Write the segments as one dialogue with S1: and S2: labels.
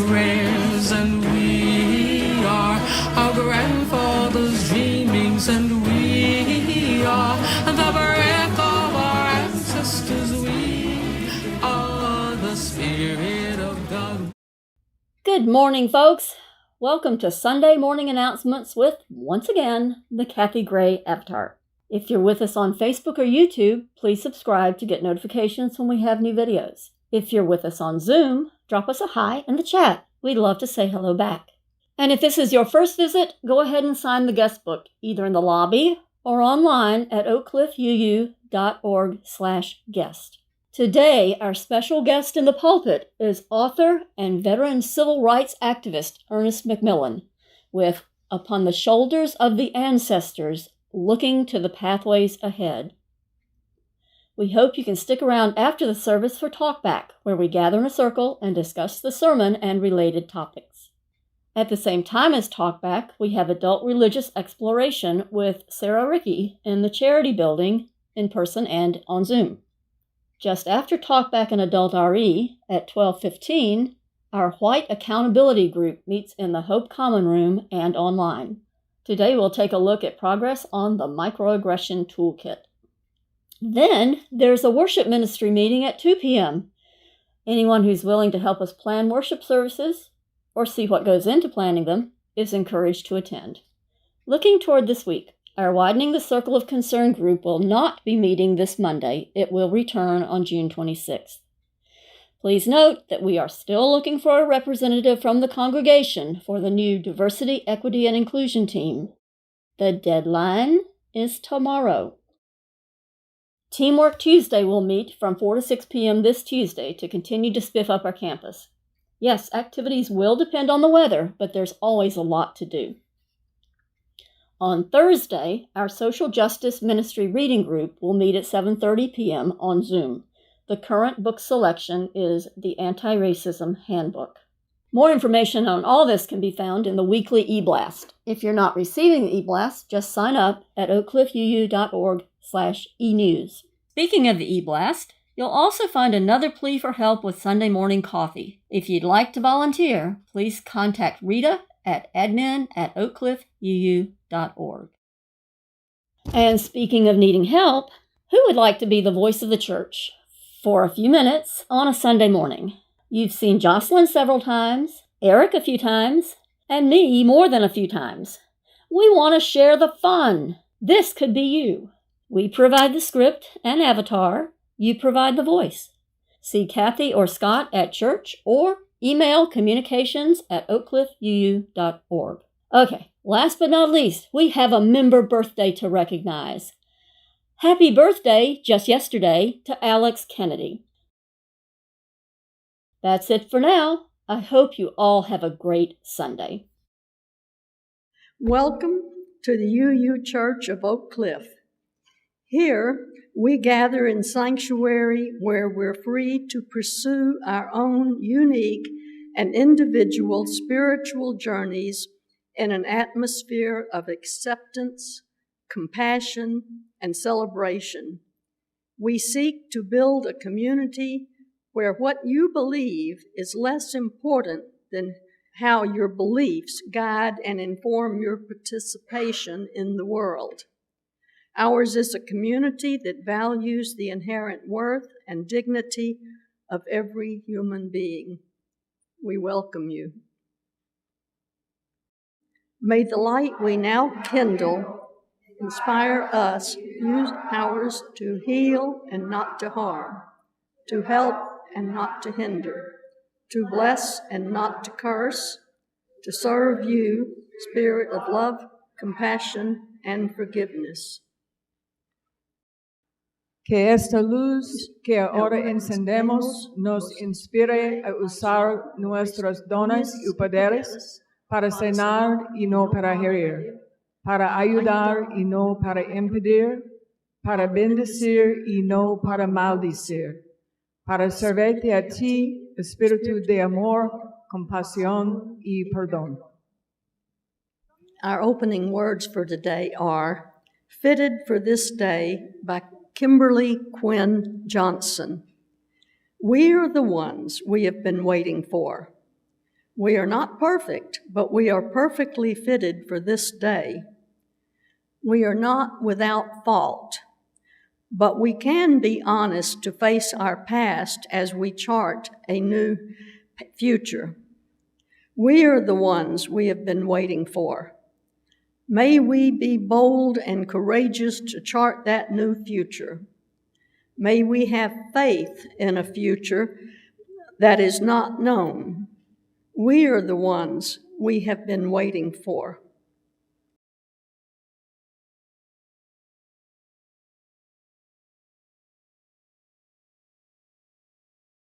S1: prayers, and we are our grandfather's dreamings, and we are the breath of our ancestors. We are the Spirit of God.
S2: Good morning, folks. Welcome to Sunday Morning Announcements with, once again, the Kathy Gray Avatar. If you're with us on Facebook or YouTube, please subscribe to get notifications when we have new videos. If you're with us on Zoom, drop us a hi in the chat. We'd love to say hello back. And if this is your first visit, go ahead and sign the guest book, either in the lobby or online at oakcliffuu.org/guest. Today, our special guest in the pulpit is author and veteran civil rights activist Ernest McMillan with Upon the Shoulders of the Ancestors, Looking to the Pathways Ahead. We hope you can stick around after the service for Talkback, where we gather in a circle and discuss the sermon and related topics. At the same time as Talkback, we have Adult Religious Exploration with Sarah Rickey in the Charity Building, in person and on Zoom. Just after Talkback and Adult RE, at 12:15, our White Accountability Group meets in the Hope Common Room and online. Today we'll take a look at progress on the Microaggression Toolkit. Then there's a worship ministry meeting at 2 p.m. Anyone who's willing to help us plan worship services or see what goes into planning them is encouraged to attend. Looking toward this week, our Widening the Circle of Concern group will not be meeting this Monday. It will return on June 26th. Please note that we are still looking for a representative from the congregation for the new Diversity, Equity, and Inclusion team. The deadline is tomorrow. Teamwork Tuesday will meet from 4 to 6 p.m. this Tuesday to continue to spiff up our campus. Yes, activities will depend on the weather, but there's always a lot to do. On Thursday, our Social Justice Ministry Reading Group will meet at 7:30 p.m. on Zoom. The current book selection is the Anti-Racism Handbook. More information on all this can be found in the weekly e-blast. If you're not receiving the e-blast, just sign up at oakcliffuu.org/e-news. Speaking of the e-blast, you'll also find another plea for help with Sunday morning coffee. If you'd like to volunteer, please contact Rita at admin@oakcliffuu.org. And speaking of needing help, who would like to be the voice of the church for a few minutes on a Sunday morning? You've seen Jocelyn several times, Eric a few times, and me more than a few times. We want to share the fun. This could be you. We provide the script and avatar. You provide the voice. See Kathy or Scott at church or email communications@oakcliffuu.org. Okay, last but not least, we have a member birthday to recognize. Happy birthday, just yesterday, to Alex Kennedy. That's it for now. I hope you all have a great Sunday.
S3: Welcome to the UU Church of Oak Cliff. Here, we gather in sanctuary where we're free to pursue our own unique and individual spiritual journeys in an atmosphere of acceptance, compassion, and celebration. We seek to build a community where what you believe is less important than how your beliefs guide and inform your participation in the world. Ours is a community that values the inherent worth and dignity of every human being. We welcome you. May the light we now kindle inspire us, use ours to heal and not to harm, to help and not to hinder, to bless and not to curse, to serve you, Spirit of love, compassion, and forgiveness.
S4: Que esta luz que ahora encendemos nos inspire a usar nuestros dones y poderes para sanar y no para herir, para ayudar y no para impedir, para bendecir y no para maldecir, para servirte a ti, espíritu de amor, compasión y perdón.
S3: Our opening words for today are Fitted for This Day by Kimberly Quinn Johnson. We are the ones we have been waiting for. We are not perfect, but we are perfectly fitted for this day. We are not without fault, but we can be honest to face our past as we chart a new future. We are the ones we have been waiting for. May we be bold and courageous to chart that new future. May we have faith in a future that is not known. We are the ones we have been waiting for.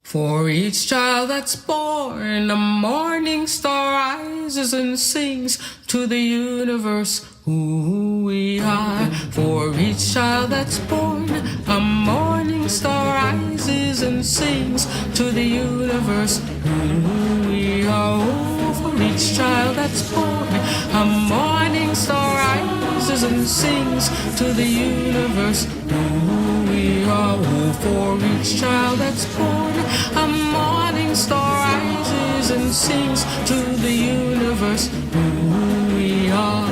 S1: For each child that's born, a morning star rises and sings to the universe who we are. For each child that's born, a morning star rises and sings to the universe who we are. Oh, for each child that's born, a morning star rises and sings to the universe who we are. Oh, for each child that's born, a morning star rises and sings to the universe who we are.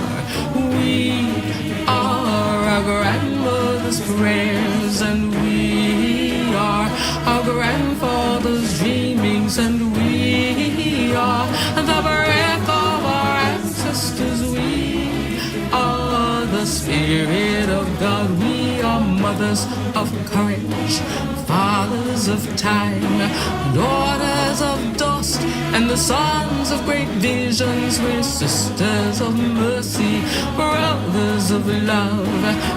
S1: We are our grandmother's prayers, and we are our grandfather's dreamings, and we are the breath of our ancestors. We are the Spirit of God. We are mothers of courage, fathers of time, daughters of dust, and the sons of great visions. We're sisters of mercy, brothers of love,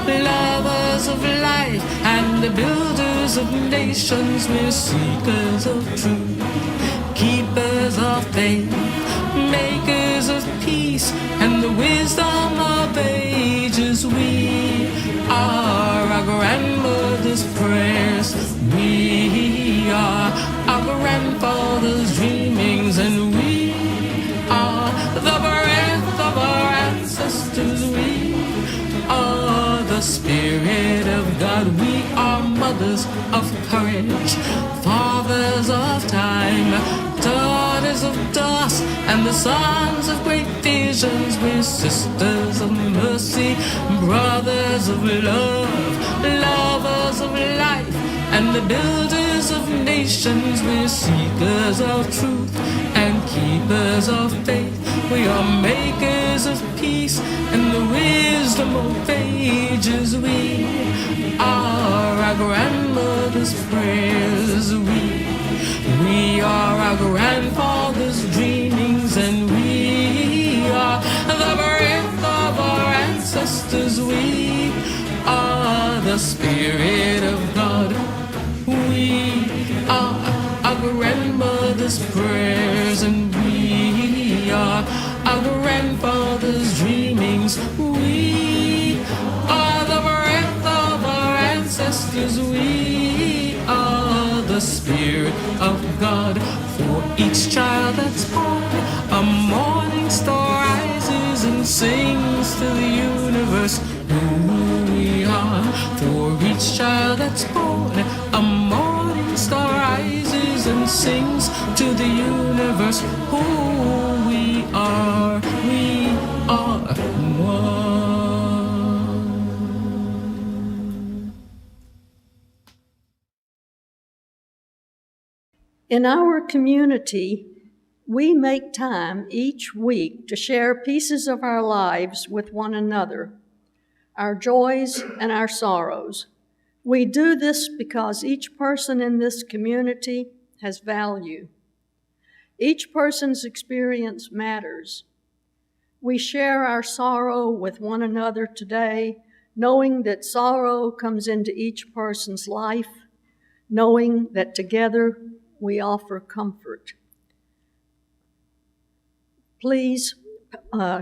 S1: lovers of life, and the builders of nations. We're seekers of truth, keepers of faith, makers of peace, and the wisdom of ages. We are our grandmother's prayers. We are our grandfather's dreamings, and we are the breath of our ancestors. We are the Spirit of God. We are mothers of courage, fathers of time, daughters of dust, and the sons of great visions. We're sisters of mercy, brothers of love, lovers of life, and the builders of nations. We're seekers of truth and keepers of faith. We are makers of peace and the wisdom of ages. We are our grandmother's prayers. We are our grandfather's dreamings, and we are the breath of our ancestors. We are the Spirit of God. We are our grandmother's prayers, and we are our grandfather's dreamings. We are the breath of our ancestors. We are the Spirit of God. For each child that's born, a morning star rises and sings to the universe who we are. For each child that's born, a morning star rises and sings to the universe who we are. We are one.
S3: In our community, we make time each week to share pieces of our lives with one another, our joys and our sorrows. We do this because each person in this community has value. Each person's experience matters. We share our sorrow with one another today, knowing that sorrow comes into each person's life, knowing that together we offer comfort. Please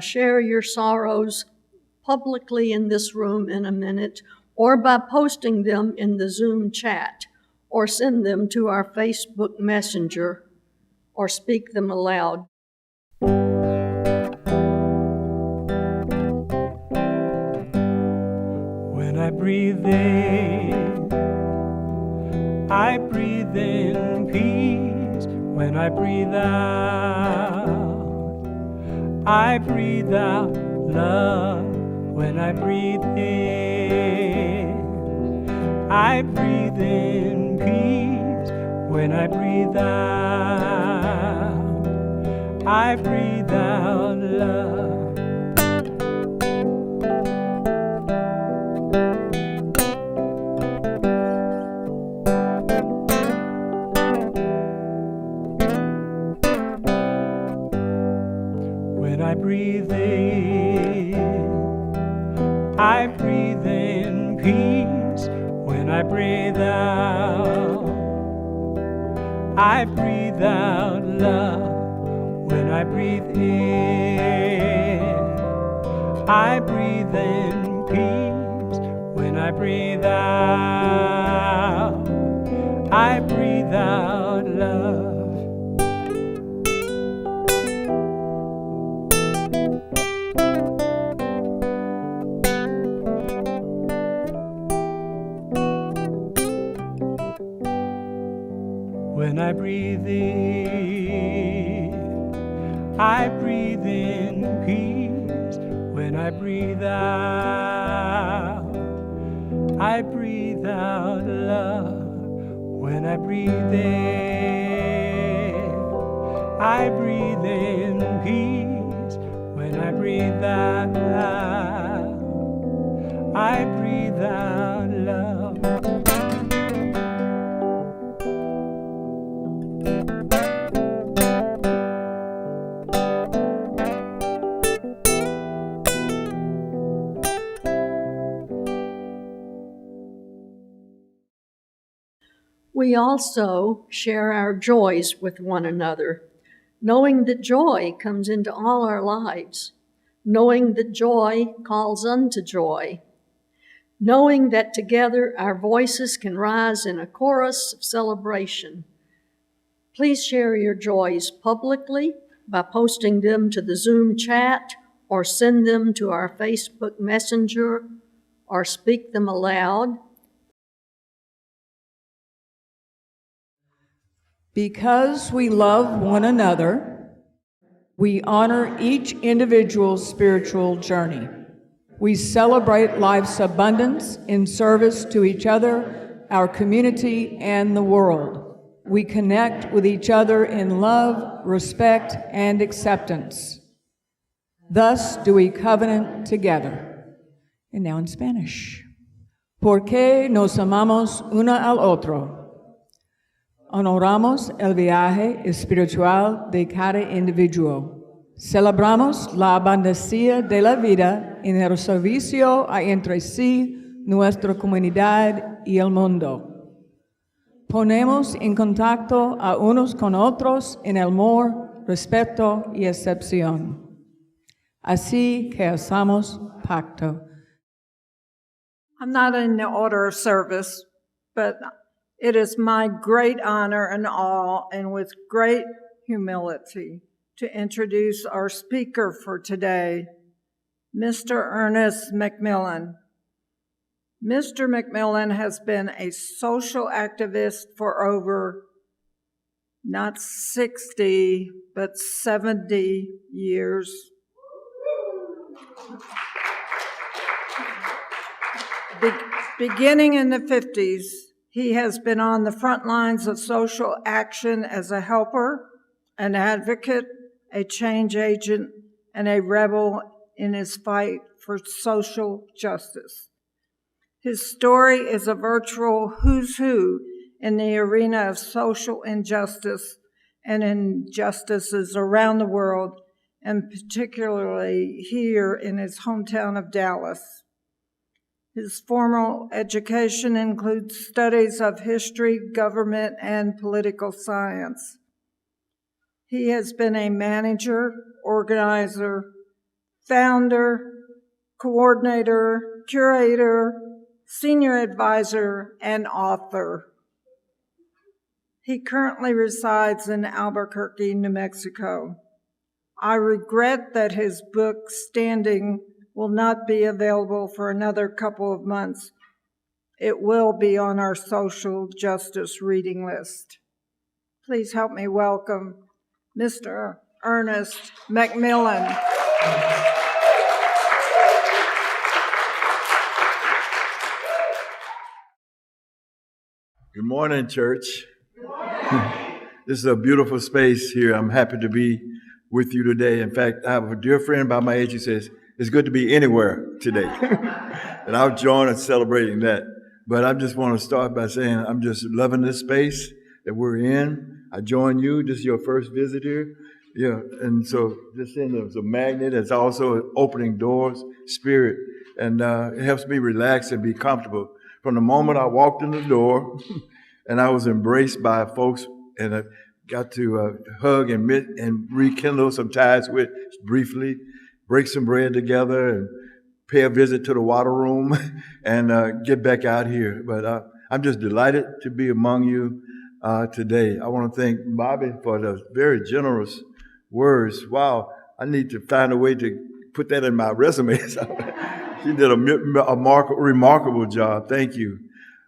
S3: share your sorrows publicly in this room in a minute, or by posting them in the Zoom chat, or send them to our Facebook Messenger, or speak them aloud.
S5: When I breathe in peace. When I breathe out love. When I breathe in peace. When I breathe out love. When I breathe in peace. When I breathe out love. When I breathe in peace. When I breathe out love. When I breathe in peace. When I breathe out love. When I breathe in peace. When I breathe out love.
S3: We also share our joys with one another, knowing that joy comes into all our lives, knowing that joy calls unto joy, knowing that together our voices can rise in a chorus of celebration. Please share your joys publicly by posting them to the Zoom chat or send them to our Facebook Messenger or speak them aloud.
S4: Because we love one another, we honor each individual's spiritual journey. We celebrate life's abundance in service to each other, our community, and the world. We connect with each other in love, respect, and acceptance. Thus do we covenant together. And now in Spanish. Porque nos amamos uno al otro. Honoramos el viaje espiritual de cada individuo. Celebramos la abundancia de la vida en el servicio a entre sí, nuestra comunidad y el mundo. Ponemos en contacto a unos con otros en el amor, respeto y acepción. Así que hacemos pacto.
S6: I'm not in the order of service, but it is my great honor and awe, and with great humility, to introduce our speaker for today, Mr. Ernest McMillan. Mr. McMillan has been a social activist for over not 60, but 70 years. Beginning in the 50s, he has been on the front lines of social action as a helper, an advocate, a change agent, and a rebel in his fight for social justice. His story is a virtual who's who in the arena of social injustice and injustices around the world, and particularly here in his hometown of Dallas. His formal education includes studies of history, government, and political science. He has been a manager, organizer, founder, coordinator, curator, senior advisor, and author. He currently resides in Albuquerque, New Mexico. I regret that his book, Standing, will not be available for another couple of months. It will be on our social justice reading list. Please help me welcome Mr. Ernest McMillan.
S7: Good morning, church. This is a beautiful space here. I'm happy to be with you today. In fact, I have a dear friend about my age who says, it's good to be anywhere today. And I'll join in celebrating that. But I just want to start by saying I'm just loving this space that we're in. I join you. This is your first visit here. Yeah, and so this thing is a magnet. It's also opening doors, spirit, and it helps me relax and be comfortable. From the moment I walked in the door and I was embraced by folks and I got to hug and meet and rekindle some ties with briefly, break some bread together and pay a visit to the water room and get back out here. But I'm just delighted to be among you today. I want to thank Bobby for the very generous words. Wow, I need to find a way to put that in my resume. She did a remarkable job. Thank you.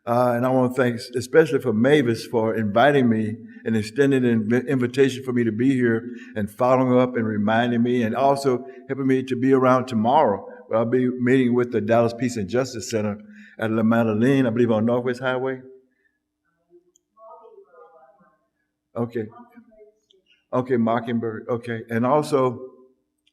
S7: And I want to thank especially for Mavis for inviting me and extending an invitation for me to be here and following up and reminding me and also helping me to be around tomorrow. Where I'll be meeting with the Dallas Peace and Justice Center at La Madeleine, I believe on Northwest Highway. Okay. Okay, Mockingbird. Okay. And also,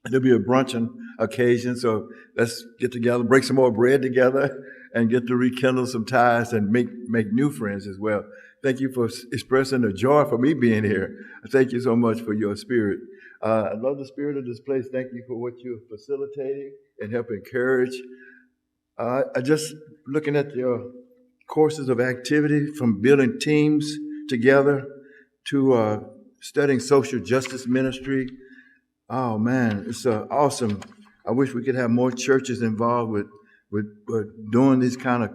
S7: there'll be a bruncheon occasion, so let's get together, break some more bread together, and get to rekindle some ties and make new friends as well. Thank you for expressing the joy for me being here. Thank you so much for your spirit. I love the spirit of this place. Thank you for what you're facilitating and help encourage. I just looking at your courses of activity from building teams together to studying social justice ministry. Oh man, it's awesome. I wish we could have more churches involved with doing these kind of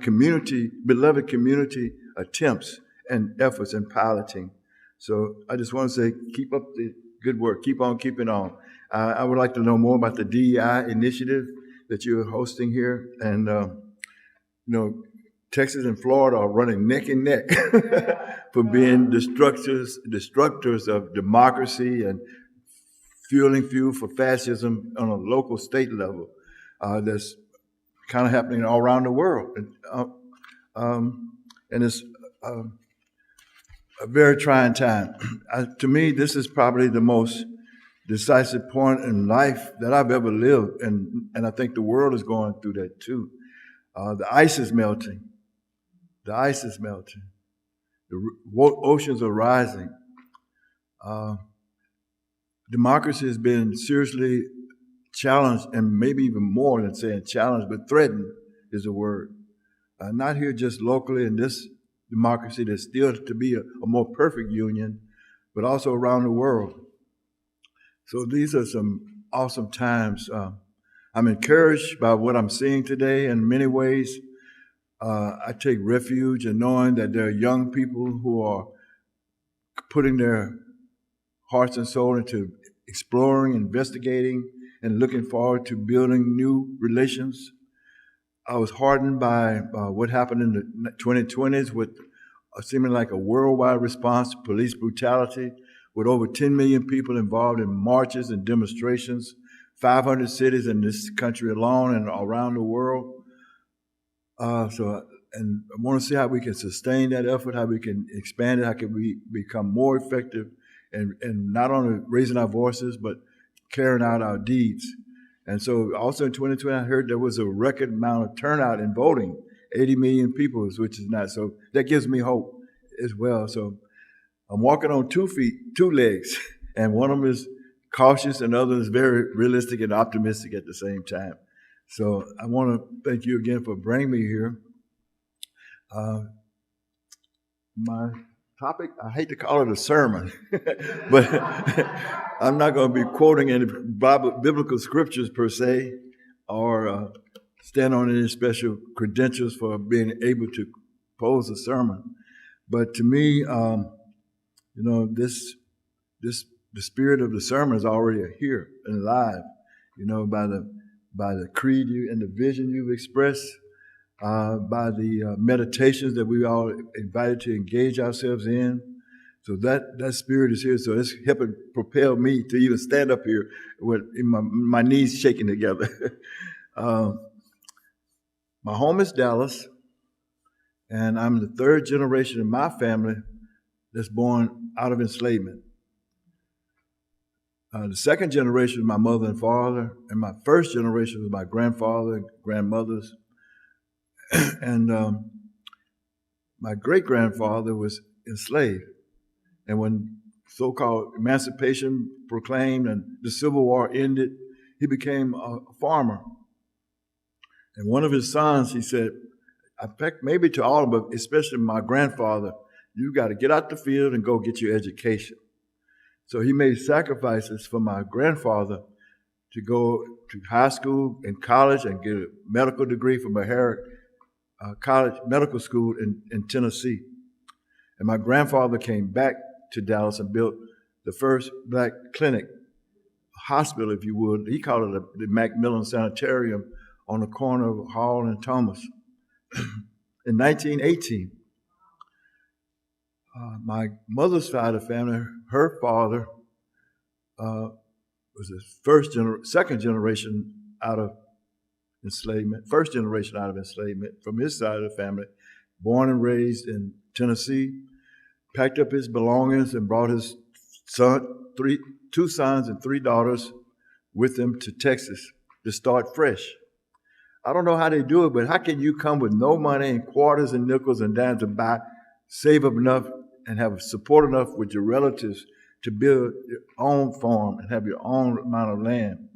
S7: beloved community attempts and efforts and piloting. So I just want to say, keep up the good work. Keep on keeping on. I would like to know more about the DEI initiative that you're hosting here. And, Texas and Florida are running neck and neck for being destructors of democracy and fueling fuel for fascism on a local state level. That's kind of happening all around the world. And it's a very trying time. To me, this is probably the most decisive point in life that I've ever lived. And I think the world is going through that too. The ice is melting. The ice is melting. The oceans are rising. Democracy has been seriously challenged, and maybe even more than saying challenged, but threatened is the word. Not here just locally in this democracy that's still to be a more perfect union, but also around the world. So these are some awesome times. I'm encouraged by what I'm seeing today in many ways. I take refuge in knowing that there are young people who are putting their hearts and soul into exploring, investigating, and looking forward to building new relations. I was heartened by what happened in the 2020s with seeming like a worldwide response to police brutality, with over 10 million people involved in marches and demonstrations, 500 cities in this country alone and around the world. And I want to see how we can sustain that effort, how we can expand it, how can we become more effective and not only raising our voices, but carrying out our deeds. And so also in 2020, I heard there was a record amount of turnout in voting, 80 million people, which is not. So that gives me hope as well. So I'm walking on 2 feet, 2 legs, and one of them is cautious and the other is very realistic and optimistic at the same time. So I want to thank you again for bringing me here. My topic, I hate to call it a sermon, but I'm not going to be quoting any biblical scriptures per se, or stand on any special credentials for being able to pose a sermon. But to me, the spirit of the sermon is already here and alive, by the creed and the vision you've expressed, by the meditations that we all invited to engage ourselves in, So that spirit is here. So it's helping propel me to even stand up here with my knees shaking together. My home is Dallas, and I'm the third generation in my family that's born out of enslavement. The second generation was my mother and father, and my first generation was my grandfather and grandmothers. And my great-grandfather was enslaved. And when so-called emancipation proclaimed and the Civil War ended, he became a farmer. And one of his sons, he said, I think maybe to all of us, especially my grandfather, you got to get out the field and go get your education. So he made sacrifices for my grandfather to go to high school and college and get a medical degree from Harvard College Medical School in Tennessee. And my grandfather came back to Dallas and built the first black clinic, hospital, if you would. He called it the McMillan Sanitarium on the corner of Hall and Thomas in 1918. My mother's side of the family, her father was the second generation out of enslavement, first generation out of enslavement from his side of the family, born and raised in Tennessee, packed up his belongings and brought his two sons and three daughters with him to Texas to start fresh. I don't know how they do it, but how can you come with no money and quarters and nickels and dimes to save up enough and have support enough with your relatives to build your own farm and have your own amount of land?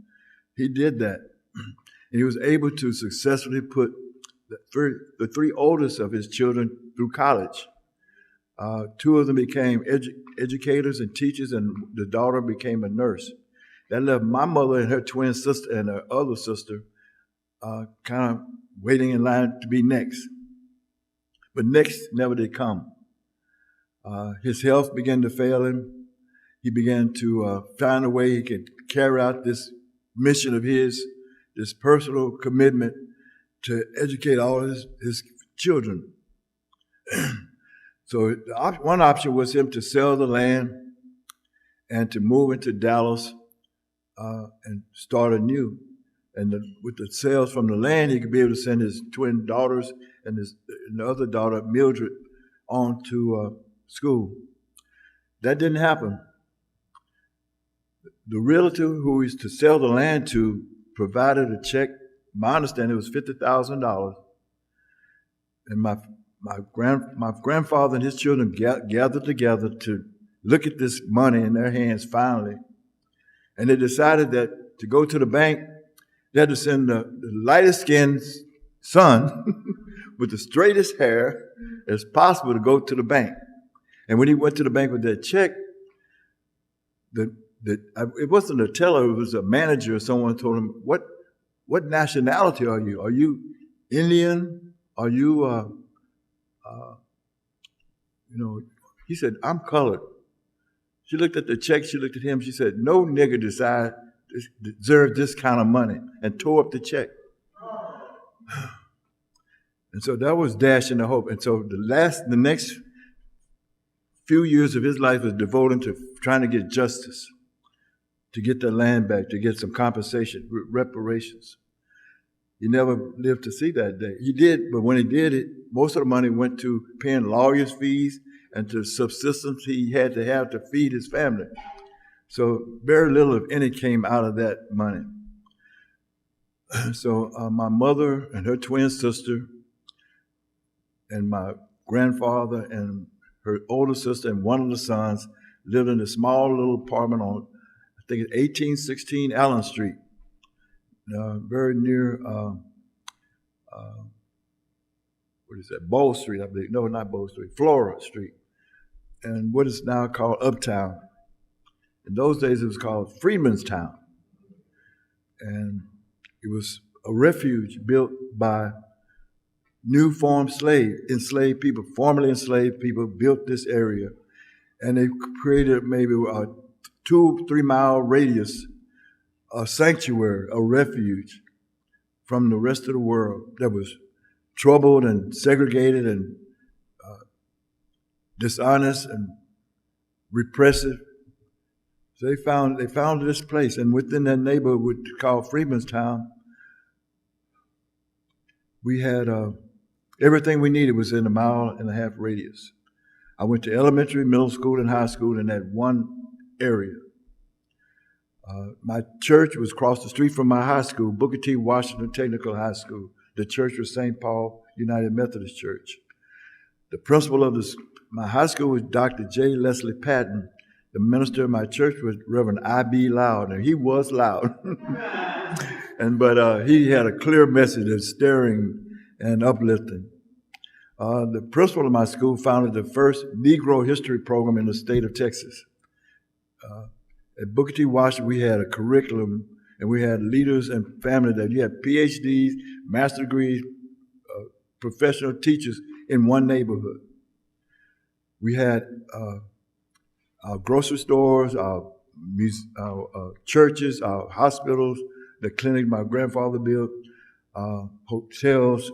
S7: He did that. And he was able to successfully put the three oldest of his children through college. Two of them became educators and teachers, and the daughter became a nurse. That left my mother and her twin sister and her other sister kind of waiting in line to be next. But next never did come. His health began to fail him. He began to find a way he could carry out this mission of his, this personal commitment to educate all his children. So one option was him to sell the land and to move into Dallas and start anew. And with the sales from the land, he could be able to send his twin daughters and the other daughter, Mildred, on to school. That didn't happen. The realtor who he's to sell the land to provided a check. My understanding, it was $50,000. And my grandfather and his children gathered together to look at this money in their hands finally. And they decided that to go to the bank, they had to send the lightest skinned son with the straightest hair as possible to go to the bank. And when he went to the bank with that check, it wasn't a teller, it was a manager or someone told him, what nationality are you? Are you Indian? Are you, he said, I'm colored. She looked at the check, she looked at him, she said, no nigger deserves this kind of money, and tore up the check. And so that was dashing the hope. And so the next few years of his life was devoted to trying to get justice, to get the land back, to get some compensation, reparations. He never lived to see that day. He did, but when he did it, most of the money went to paying lawyers' fees and to subsistence he had to feed his family. So very little, if any, came out of that money. So my mother and her twin sister and my grandfather and her older sister and one of the sons lived in a small little apartment on, I think it's 1816 Allen Street, very near, what is that, Bow Street, I believe. No, not Bow Street, Flora Street. And what is now called Uptown. In those days, it was called Freedman's Town. And it was a refuge built by new formed enslaved people, formerly enslaved people built this area. And they created maybe a 2-3 mile radius, a sanctuary, a refuge from the rest of the world that was troubled and segregated and dishonest and repressive. So they found this place, and within that neighborhood called Freemanstown, we had everything we needed was in a 1.5-mile radius. I went to elementary, middle school, and high school in that one area. My church was across the street from my high school, Booker T. Washington Technical High School. The church was St. Paul United Methodist Church. The principal of my high school was Dr. J. Leslie Patton. The minister of my church was Reverend I.B. Loud, and he was loud. But he had a clear message that's stirring and uplifting. The principal of my school founded the first Negro history program in the state of Texas. At Booker T. Washington, we had a curriculum, and we had leaders and family that you had PhDs, master degrees, professional teachers in one neighborhood. We had our grocery stores, our churches, our hospitals, the clinic my grandfather built, hotels,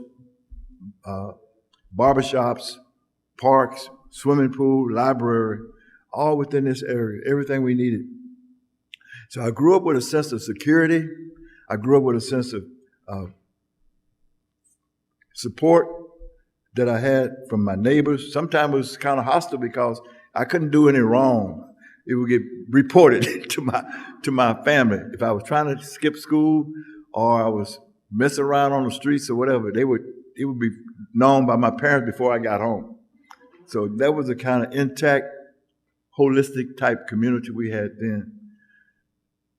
S7: barbershops, parks, swimming pool, library, all within this area, everything we needed. So I grew up with a sense of security. I grew up with a sense of support that I had from my neighbors. Sometimes it was kind of hostile because I couldn't do any wrong. It would get reported to my family. If I was trying to skip school or I was messing around on the streets or whatever, it would be known by my parents before I got home. So that was a kind of intact, holistic type community we had then.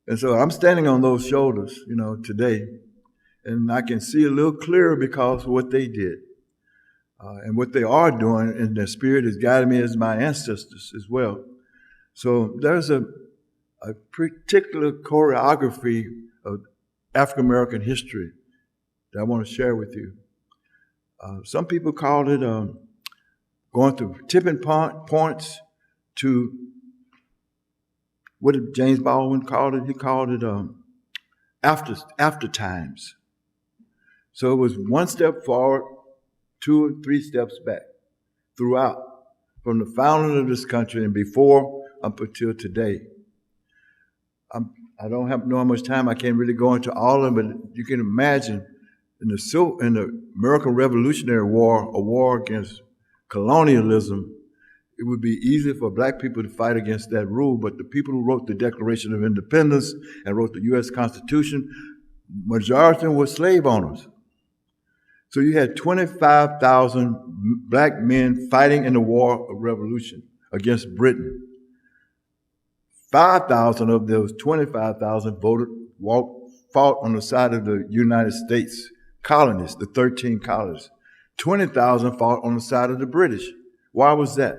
S7: And so I'm standing on those shoulders, today, and I can see a little clearer because of what they did. And what they are doing, and their spirit has guided me as my ancestors as well. So there's a particular choreography of African American history that I want to share with you. Some people call it going through tipping points to, what did James Baldwin call it? He called it after times. So it was one step forward, 2 or 3 steps back throughout, from the founding of this country and before up until today. I don't know how much time, I can't really go into all of it, but you can imagine in the American Revolutionary War, a war against colonialism, it would be easy for black people to fight against that rule, but the people who wrote the Declaration of Independence and wrote the U.S. Constitution, majority were slave owners. So you had 25,000 black men fighting in the War of Revolution against Britain. 5,000 of those 25,000 fought on the side of the United States colonies, the 13 colonies. 20,000 fought on the side of the British. Why was that?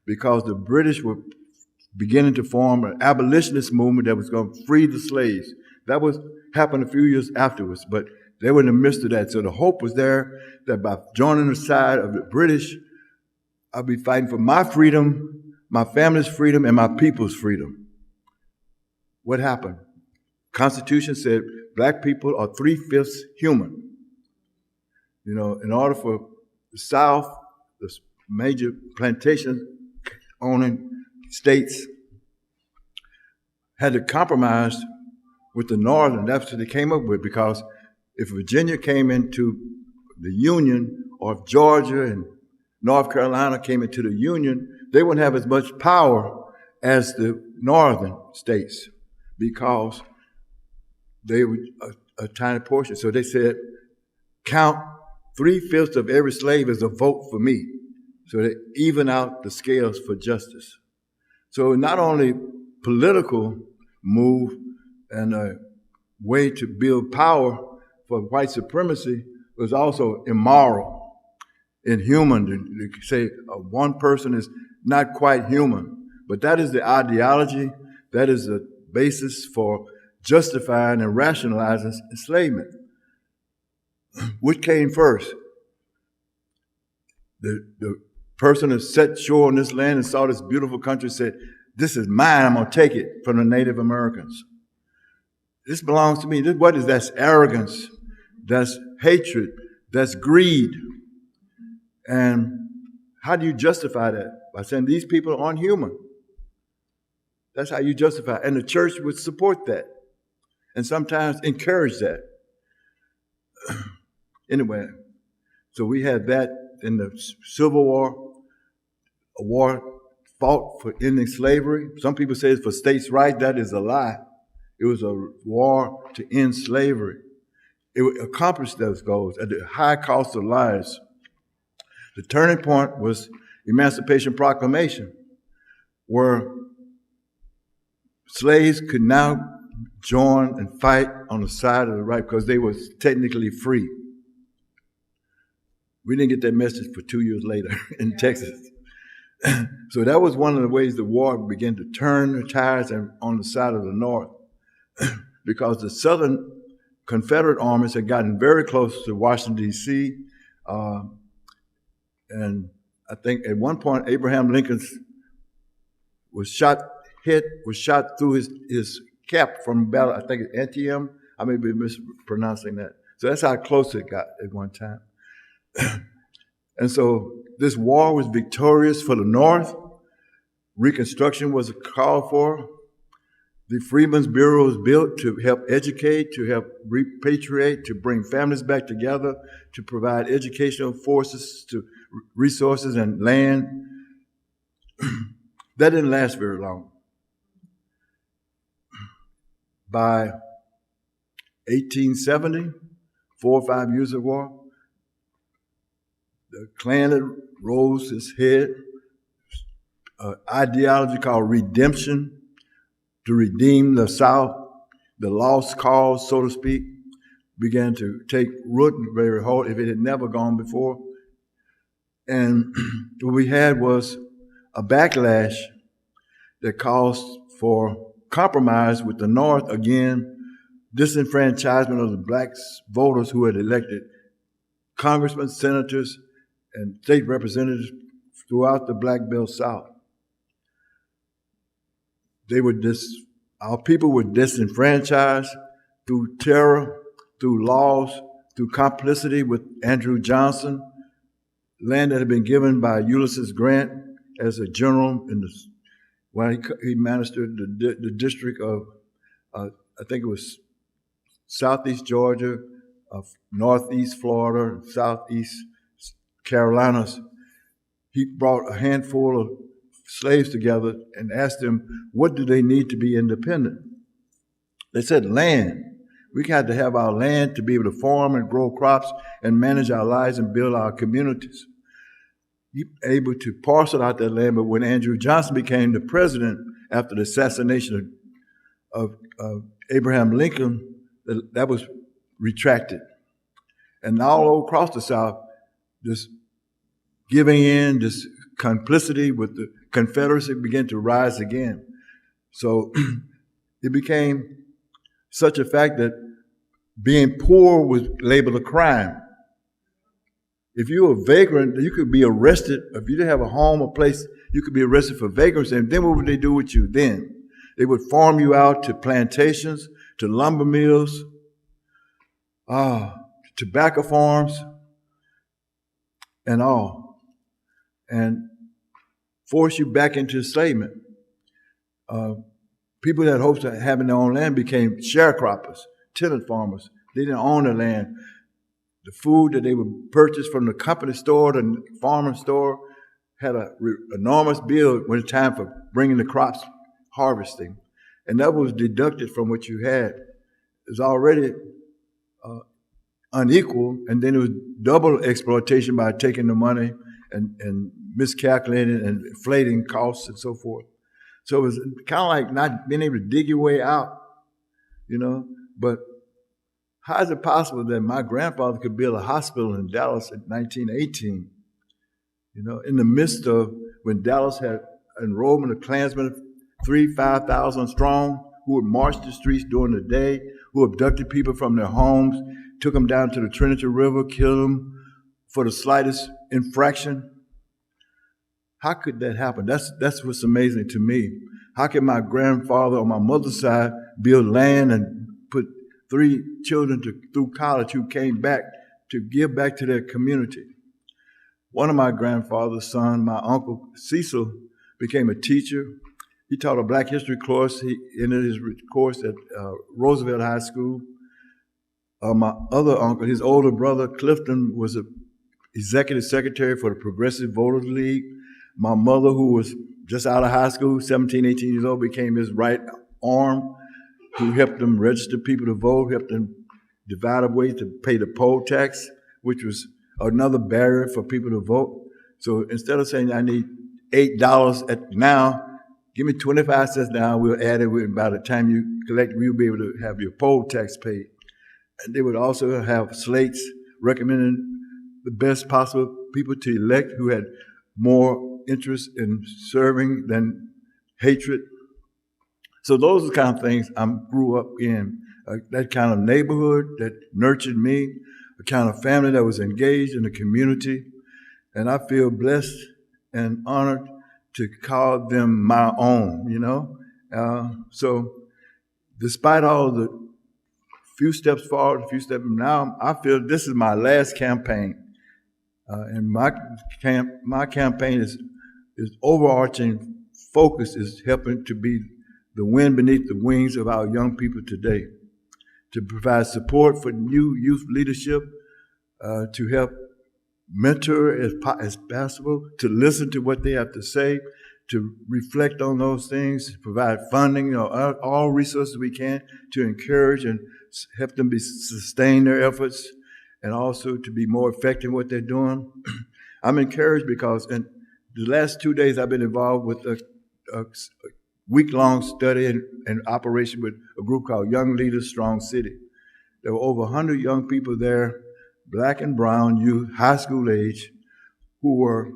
S7: Because the British were beginning to form an abolitionist movement that was going to free the slaves. That happened a few years afterwards, but they were in the midst of that. So the hope was there that by joining the side of the British, I'll be fighting for my freedom, my family's freedom, and my people's freedom. What happened? Constitution said black people are 3/5 human. In order for the South, the major plantation owning states had to compromise with the North, and that's what they came up with, because if Virginia came into the Union, or if Georgia and North Carolina came into the Union, they wouldn't have as much power as the northern states because they were a tiny portion. So they said, count 3/5 of every slave as a vote for me. So they even out the scales for justice. So not only political move and a way to build power for white supremacy, was also immoral, inhuman. To say one person is not quite human. But that is the ideology, that is the basis for justifying and rationalizing enslavement. Which came first? The person that set shore on this land and saw this beautiful country said, this is mine, I'm going to take it from the Native Americans. This belongs to me. What is that? That's arrogance. That's hatred. That's greed. And how do you justify that? By saying these people aren't human. That's how you justify it. And the church would support that and sometimes encourage that. Anyway, so we had that in the Civil War, a war fought for ending slavery. Some people say it's for states' rights. That is a lie. It was a war to end slavery. It accomplished those goals at the high cost of lives. The turning point was Emancipation Proclamation, where slaves could now join and fight on the side of the right because they were technically free. We didn't get that message for 2 years later in Texas. So that was one of the ways the war began to turn the tides on the side of the North, because the Southern Confederate armies had gotten very close to Washington, D.C., and I think at one point Abraham Lincoln was shot through his cap from battle. I think it's Antietam. I may be mispronouncing that. So that's how close it got at one time. And so this war was victorious for the North. Reconstruction was called for. The Freedmen's Bureau was built to help educate, to help repatriate, to bring families back together, to provide educational forces, to resources and land. That didn't last very long. By 1870, 4 or 5 years of war, the Klan had rose its head, ideology called redemption, to redeem the South. The lost cause, so to speak, began to take root and very hard if it had never gone before. And what we had was a backlash that caused for compromise with the North, again, disenfranchisement of the black voters who had elected congressmen, senators, and state representatives throughout the Black Belt South. Our people were disenfranchised through terror, through laws, through complicity with Andrew Johnson, land that had been given by Ulysses Grant as a general when he ministered the district of, I think it was southeast Georgia, northeast Florida, southeast Carolinas. He brought a handful of slaves together and asked them, what do they need to be independent? They said land. We had to have our land to be able to farm and grow crops and manage our lives and build our communities. He was able to parcel out that land, but when Andrew Johnson became the president after the assassination of Abraham Lincoln, that was retracted. And all across the South, this giving in, this complicity with the Confederacy began to rise again. So it became such a fact that being poor was labeled a crime. If you were a vagrant, you could be arrested. If you didn't have a home or place, you could be arrested for vagrancy. And then what would they do with you then? They would farm you out to plantations, to lumber mills, tobacco farms, and all, and force you back into enslavement. People that had hopes of having their own land became sharecroppers, tenant farmers. They didn't own the land. The food that they would purchase from the company store, the farmer store, had an enormous bill when it's time for bringing the crops, harvesting. And that was deducted from what you had. It was already unequal, and then it was double exploitation by taking the money and miscalculating and inflating costs and so forth. So it was kind of like not being able to dig your way out, but how is it possible that my grandfather could build a hospital in Dallas in 1918, in the midst of when Dallas had enrollment of Klansmen, 5,000 strong, who would march the streets during the day, who abducted people from their homes, took them down to the Trinity River, killed them for the slightest infraction? How could that happen? That's what's amazing to me. How can my grandfather on my mother's side build land and put 3 children through college who came back to give back to their community? One of my grandfather's son, my uncle Cecil, became a teacher, He taught a Black History course. He ended his course at Roosevelt High School. My other uncle, his older brother, Clifton, was a executive secretary for the Progressive Voters League. My mother, who was just out of high school, 17, 18 years old, became his right arm, who helped them register people to vote, helped them divide up ways to pay the poll tax, which was another barrier for people to vote. So instead of saying I need $8 now, give me 25 cents now, we'll add it. By the time you collect, we'll be able to have your poll tax paid. And they would also have slates recommending the best possible people to elect who had more interest in serving than hatred. So those are the kind of things I grew up in, that kind of neighborhood that nurtured me, a kind of family that was engaged in the community. And I feel blessed and honored to call them my own, you know. So despite all the few steps forward, a few steps now, I feel this is my last campaign. And my campaign is overarching focus is helping to be the wind beneath the wings of our young people today, to provide support for new youth leadership, to help mentor as possible, to listen to what they have to say, to reflect on those things, provide funding, all resources we can to encourage and help them sustain their efforts, and also to be more effective in what they're doing. I'm encouraged because in the last 2 days I've been involved with a week-long study and operation with a group called Young Leaders, Strong City. There were over 100 young people there, Black and brown youth, high school age, who were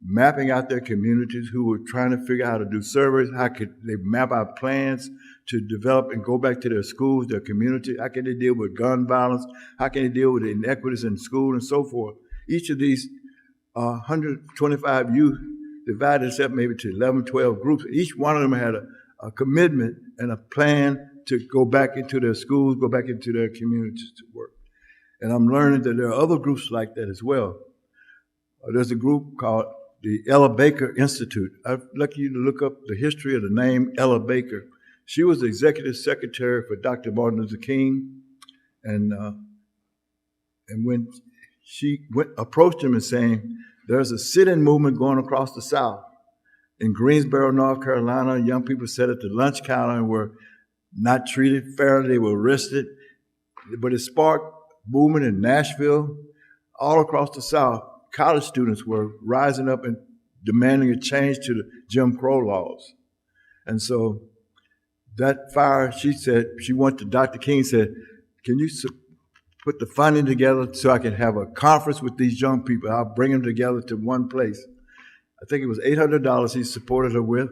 S7: mapping out their communities, who were trying to figure out how to do surveys, how could they map out plans to develop and go back to their schools, their community, how can they deal with gun violence, how can they deal with the inequities in school and so forth. Each of these 125 youth divided itself maybe to 11, 12 groups. Each one of them had a commitment and a plan to go back into their schools, go back into their communities to work. And I'm learning that there are other groups like that as well. There's a group called the Ella Baker Institute. I'd like you to look up the history of the name Ella Baker. She was the executive secretary for Dr. Martin Luther King. And when she approached him and saying, there's a sit-in movement going across the South. In Greensboro, North Carolina, young people sat at the lunch counter and were not treated fairly. They were arrested. But it sparked movement in Nashville, all across the South. College students were rising up and demanding a change to the Jim Crow laws. And so that fire, she said, she went to Dr. King, said, can you put the funding together so I can have a conference with these young people? I'll bring them together to one place. I think it was $800 he supported her with.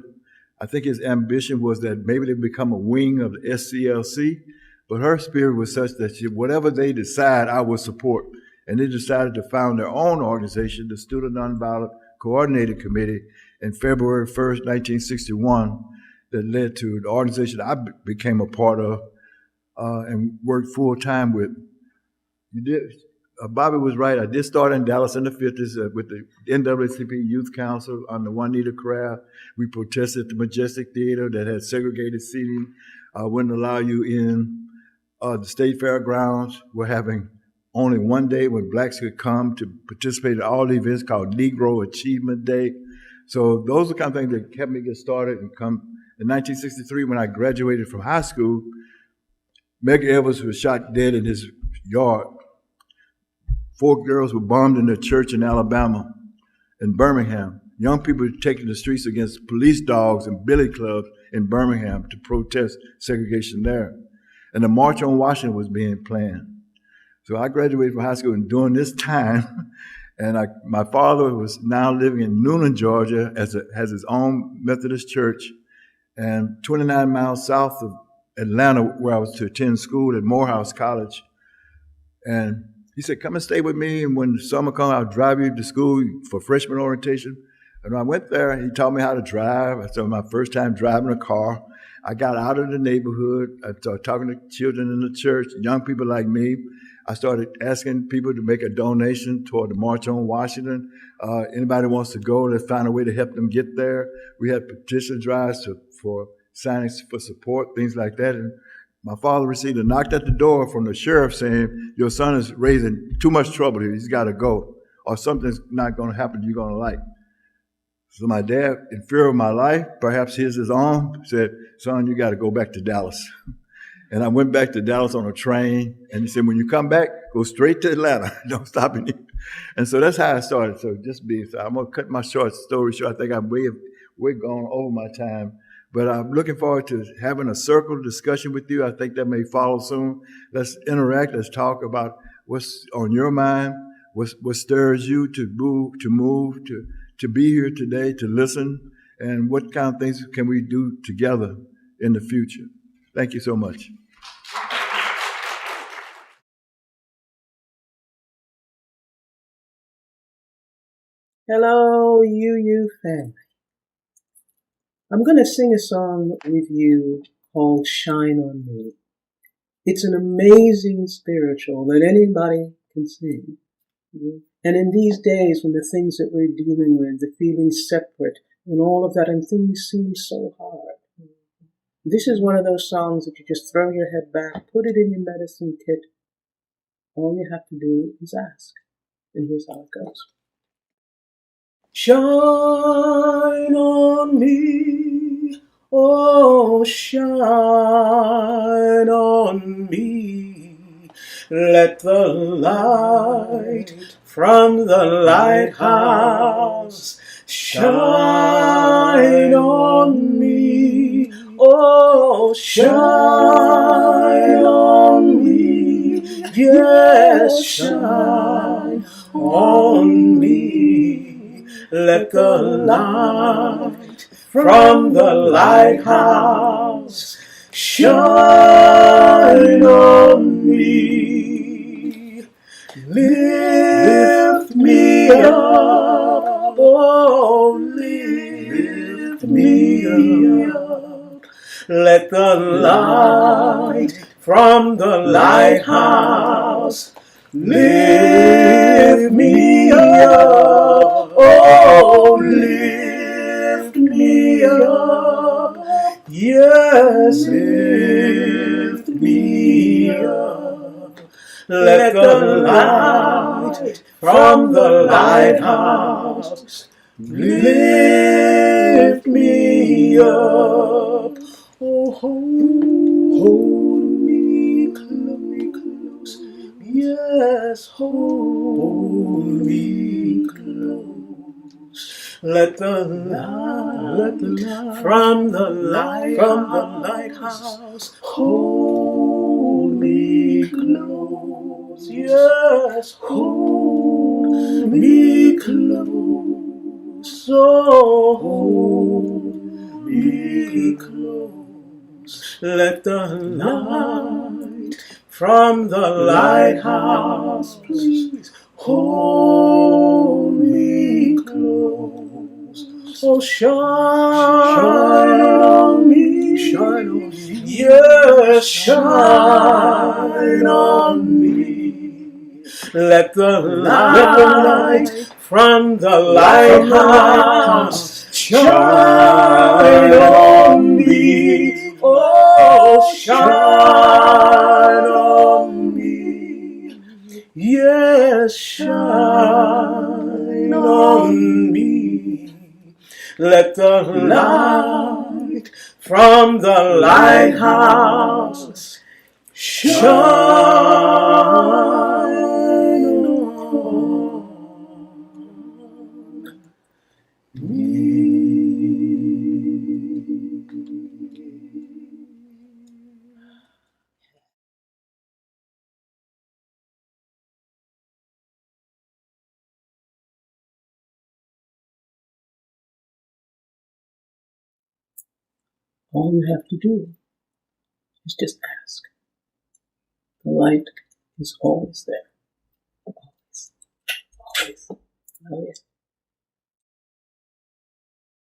S7: I think his ambition was that maybe they become a wing of the SCLC, but her spirit was such that whatever they decide, I will support. And they decided to found their own organization, the Student Nonviolent Coordinating Committee, in February 1st, 1961, that led to the organization I became a part of and worked full-time with. You did. Bobby was right. I did start in Dallas in the 50s with the NAACP Youth Council under Juanita Craft. We protested the Majestic Theater that had segregated seating, wouldn't allow you in. The State Fairgrounds were having only one day when blacks could come to participate in all the events called Negro Achievement Day. So those are the kind of things that kept me get started and come. In 1963, when I graduated from high school, Medgar Evers was shot dead in his yard. 4 girls were bombed in their church in Alabama, in Birmingham. Young people were taking the streets against police dogs and billy clubs in Birmingham to protest segregation there. And the March on Washington was being planned. So I graduated from high school, and during this time, and my father was now living in Newnan, Georgia, has his own Methodist church, and 29 miles south of Atlanta, where I was to attend school at Morehouse College. And he said, come and stay with me, and when the summer comes, I'll drive you to school for freshman orientation. And when I went there, he taught me how to drive. So my first time driving a car. I got out of the neighborhood. I started talking to children in the church, young people like me. I started asking people to make a donation toward the March on Washington. Anybody wants to go, let's find a way to help them get there. We had petition drives for signings for support, things like that. And my father received a knock at the door from the sheriff saying, your son is raising too much trouble here. He's got to go, or something's not going to happen you're going to like. So my dad, in fear of my life, perhaps his own, said, son, you got to go back to Dallas. And I went back to Dallas on a train, and he said, when you come back, go straight to Atlanta. Don't stop in here. And so that's how I started. So I'm going to cut my story short. I think I'm way gone over my time. But I'm looking forward to having a circle discussion with you. I think that may follow soon. Let's interact. Let's talk about what's on your mind, what stirs you to move, to be here today, to listen, and what kind of things can we do together in the future. Thank you so much.
S8: Hello, UU family. I'm going to sing a song with you called Shine on Me. It's an amazing spiritual that anybody can sing. And in these days when the things that we're dealing with, the feeling separate and all of that, and things seem so hard, this is one of those songs that you just throw your head back, put it in your medicine kit. All you have to do is ask. And here's how it goes. Shine on me, oh shine on me. Let the light from the lighthouse shine on me, oh shine on me, yes, shine on me. Let the light from the lighthouse shine on me. Lift me up, oh, lift me up. Let the light from the lighthouse lift me up, oh, lift me up, yes, lift me up. Let the light from the lighthouse lift me up, oh, hold me close, yes, hold me close. Let the light from the lighthouse hold me close. Yes, hold me close. So hold me close. Let the light from the lighthouse, please, hold me close. Oh, shine on me, yes, shine on me. Let the light from the lighthouse shine on me, oh, shine on me, yes, shine on me. Let the light from the lighthouse shine on me. All you have to do is just ask. The light is always there. Always. Always. Always.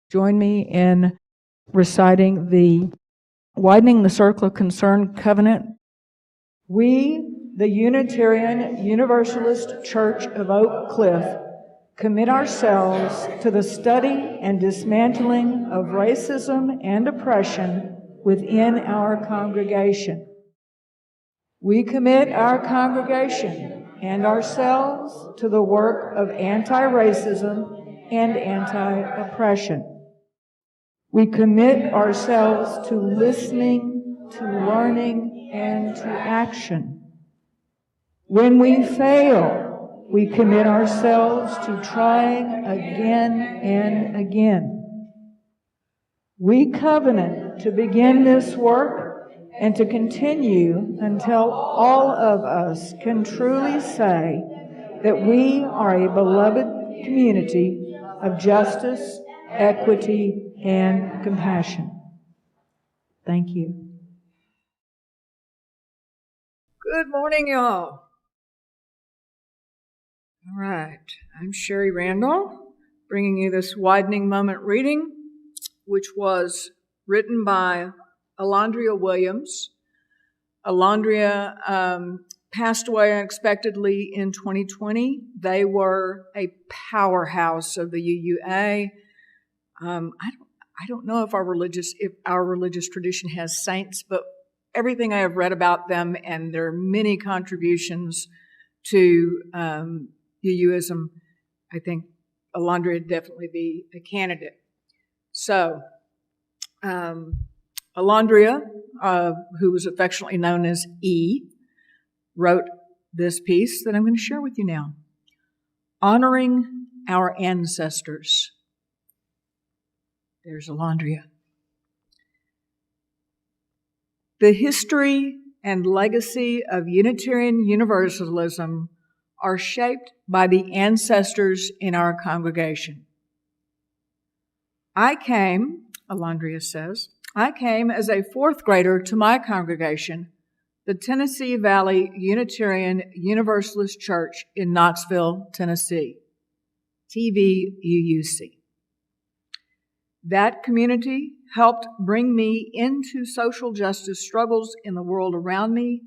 S4: Join me in reciting the Widening the Circle of Concern covenant. We, the Unitarian Universalist Church of Oak Cliff, commit ourselves to the study and dismantling of racism and oppression within our congregation. We commit our congregation and ourselves to the work of anti-racism and anti-oppression. We commit ourselves to listening, to learning, and to action. When we fail, we commit ourselves to trying again and again. We covenant to begin this work and to continue until all of us can truly say that we are a beloved community of justice, equity, and compassion. Thank you. Good morning, y'all. All right, I'm Sherry Randall, bringing you this Widening Moment reading, which was written by Alondria Williams. Alondria passed away unexpectedly in 2020. They were a powerhouse of the UUA. I don't know if our religious tradition has saints, but everything I have read about them and their many contributions to UUism, I think Alondria would definitely be a candidate. So, Alondria, who was affectionately known as E, wrote this piece that I'm going to share with you now. Honoring our ancestors. There's Alondria. The history and legacy of Unitarian Universalism are shaped by the ancestors in our congregation. Alondria says, I came as a fourth grader to my congregation, the Tennessee Valley Unitarian Universalist Church in Knoxville, Tennessee, TVUUC. That community helped bring me into social justice struggles in the world around me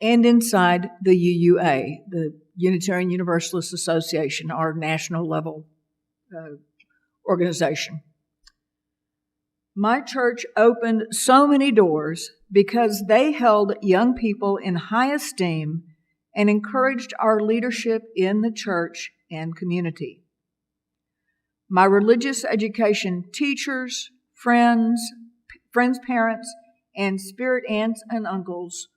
S4: and inside the UUA, the Unitarian Universalist Association, our national level organization. My church opened so many doors because they held young people in high esteem and encouraged our leadership in the church and community. My religious education teachers, friends, parents, and spirit aunts and uncles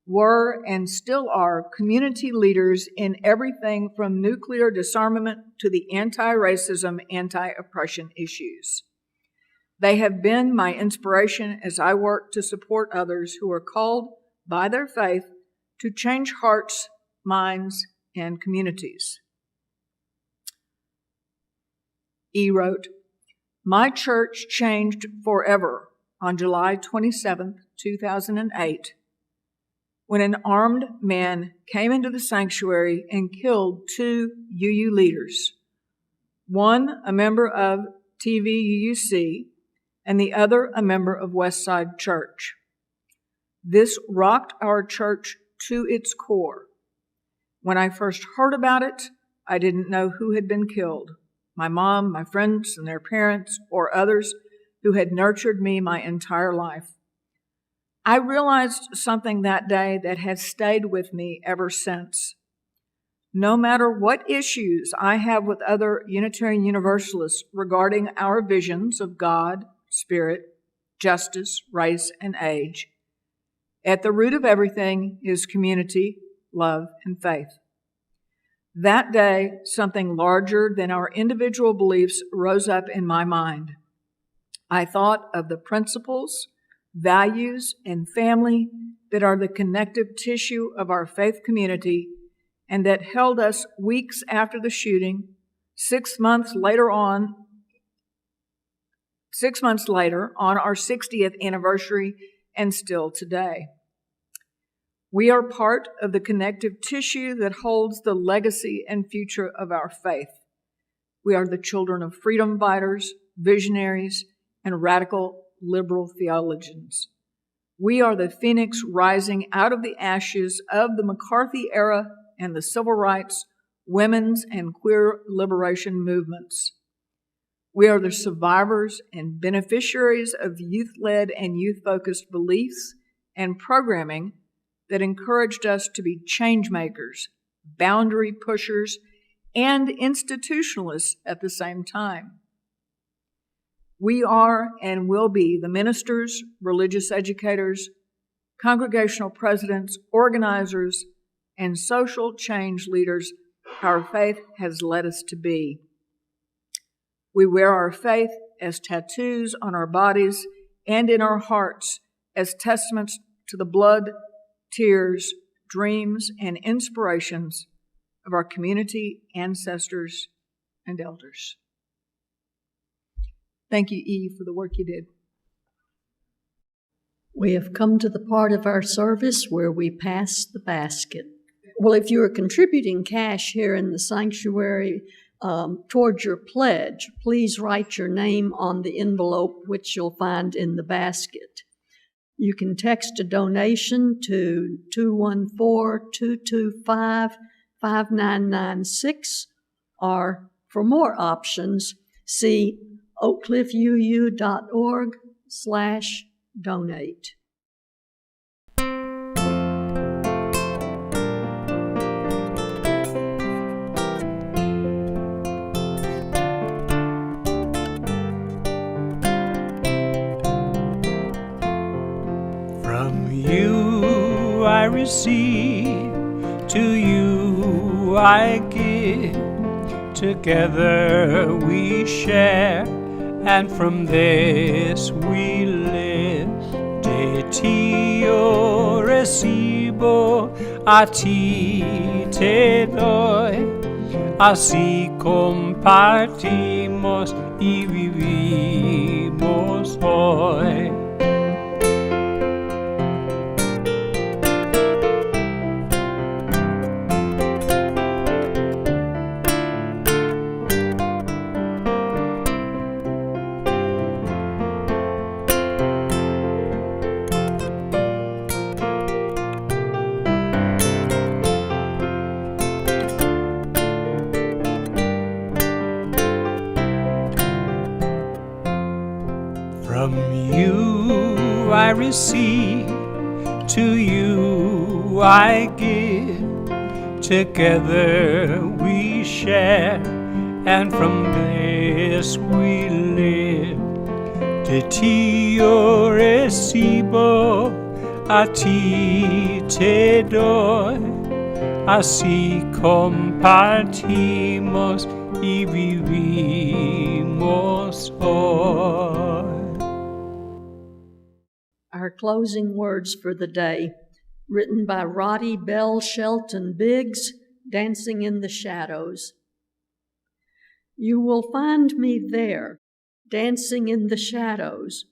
S4: were and still are community leaders in everything from nuclear disarmament to the anti-racism, anti-oppression issues. They have been my inspiration as I work to support others who are called by their faith to change hearts, minds, and communities. E wrote, my church changed forever on July 27, 2008, when an armed man came into the sanctuary and killed 2 UU leaders, one a member of TVUUC and the other a member of Westside Church. This rocked our church to its core. When I first heard about it, I didn't know who had been killed. My mom, my friends and their parents, or others who had nurtured me my entire life. I realized something that day that has stayed with me ever since. No matter what issues I have with other Unitarian Universalists regarding our visions of God, Spirit, justice, race, and age, at the root of everything is community, love, and faith. That day, something larger than our individual beliefs rose up in my mind. I thought of the principles, values, and family that are the connective tissue of our faith community and that held us weeks after the shooting, 6 months later on our 60th anniversary, and still today. We are part of the connective tissue that holds the legacy and future of our faith. We are the children of freedom fighters, visionaries, and radical liberal theologians. We are the phoenix rising out of the ashes of the McCarthy era and the civil rights, women's, and queer liberation movements. We are the survivors and beneficiaries of youth-led and youth-focused beliefs and programming that encouraged us to be change makers, boundary pushers, and institutionalists at the same time. We are and will be the ministers, religious educators, congregational presidents, organizers, and social change leaders our faith has led us to be. We wear our faith as tattoos on our bodies and in our hearts as testaments to the blood, tears, dreams, and inspirations of our community, ancestors, and elders. Thank you, Eve, for the work you did.
S3: We have come to the part of our service where we pass the basket. Well, if you are contributing cash here in the sanctuary towards your pledge, please write your name on the envelope, which you'll find in the basket. You can text a donation to 214-225-5996, or for more options, see oakcliffuu.org/donate.
S5: From you I receive, to you I give. Together we share, and from this we live. De ti yo recibo, a ti te doy. Así compartimos y vivimos hoy. From you I receive, to you I give. Together we share, and from this we live. De ti yo recibo, a ti te doy. Así compartimos y vivimos hoy.
S3: Our closing words for the day, written by Roddy Bell Shelton Biggs, Dancing in the Shadows. You will find me there, dancing in the shadows.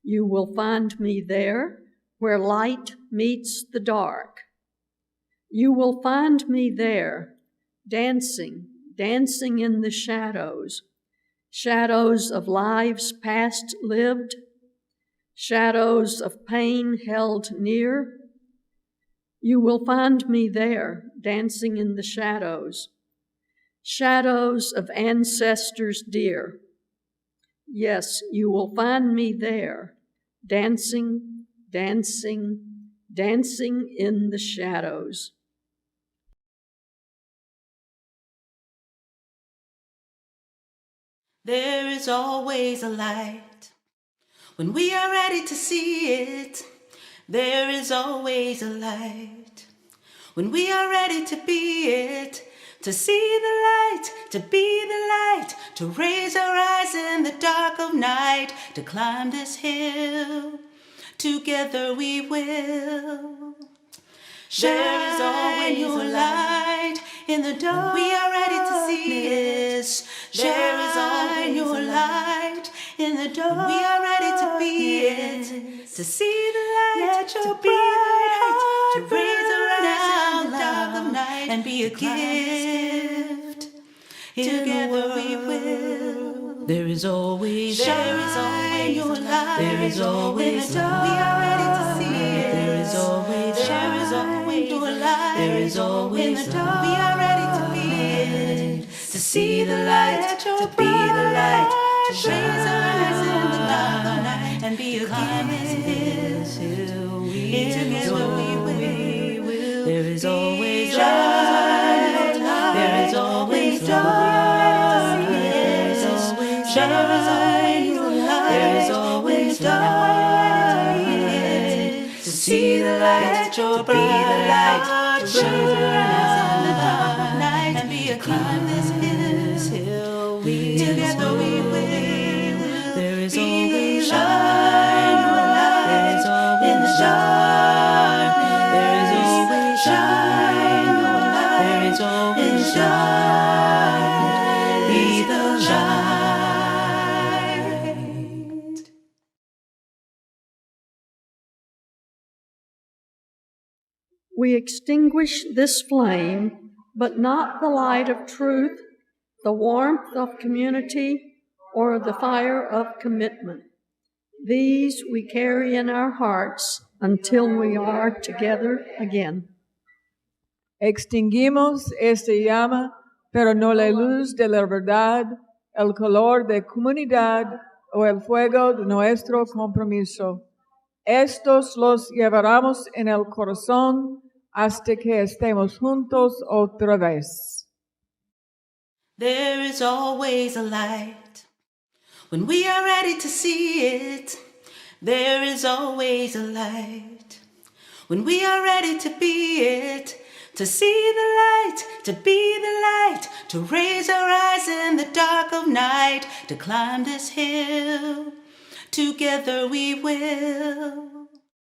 S3: You will find me there, where light meets the dark. You will find me there, dancing, dancing in the shadows. Shadows of lives past lived, shadows of pain held near. You will find me there, dancing in the shadows. Shadows of ancestors dear. Yes, you will find me there, dancing, dancing, dancing in the shadows.
S9: There is always a light when we are ready to see it. There is always a light when we are ready to be it. To see the light, to be the light, to raise our eyes in the dark of night, to climb this hill, together we will. There is always a light in the dark. We are ready to see it. There is always a light in the dark. We are ready to be it. To see the light, to be the light, to raise our eyes in the dark of night and be a gift. Together we will. There is always your light. There is always light. We are ready to see it. There is always your light. There is always light. We are ready to be it. To see the light, to be the light, to raise our eyes in the dark of night and be a gift till we together we will. There is always light. There is always light. There is always light. There is always light. To see the light, to be the light, to raise our eyes in the dark of night and be a climb this hill we together we will. There is always shine your light. There is always shine. There is always shine your light. There is always shine. Be the light.
S3: We extinguish this flame, but not the light of truth, the warmth of community, or the fire of commitment. These we carry in our hearts until we are together again.
S4: Extinguimos esta llama, pero no la luz de la verdad, el color de comunidad o el fuego de nuestro compromiso. Estos los llevaremos en el corazón hasta que estemos juntos otra vez.
S9: There is always a light. When we are ready to see it, there is always a light. When we are ready to be it, to see the light, to be the light, to raise our eyes in the dark of night, to climb this hill, together we will.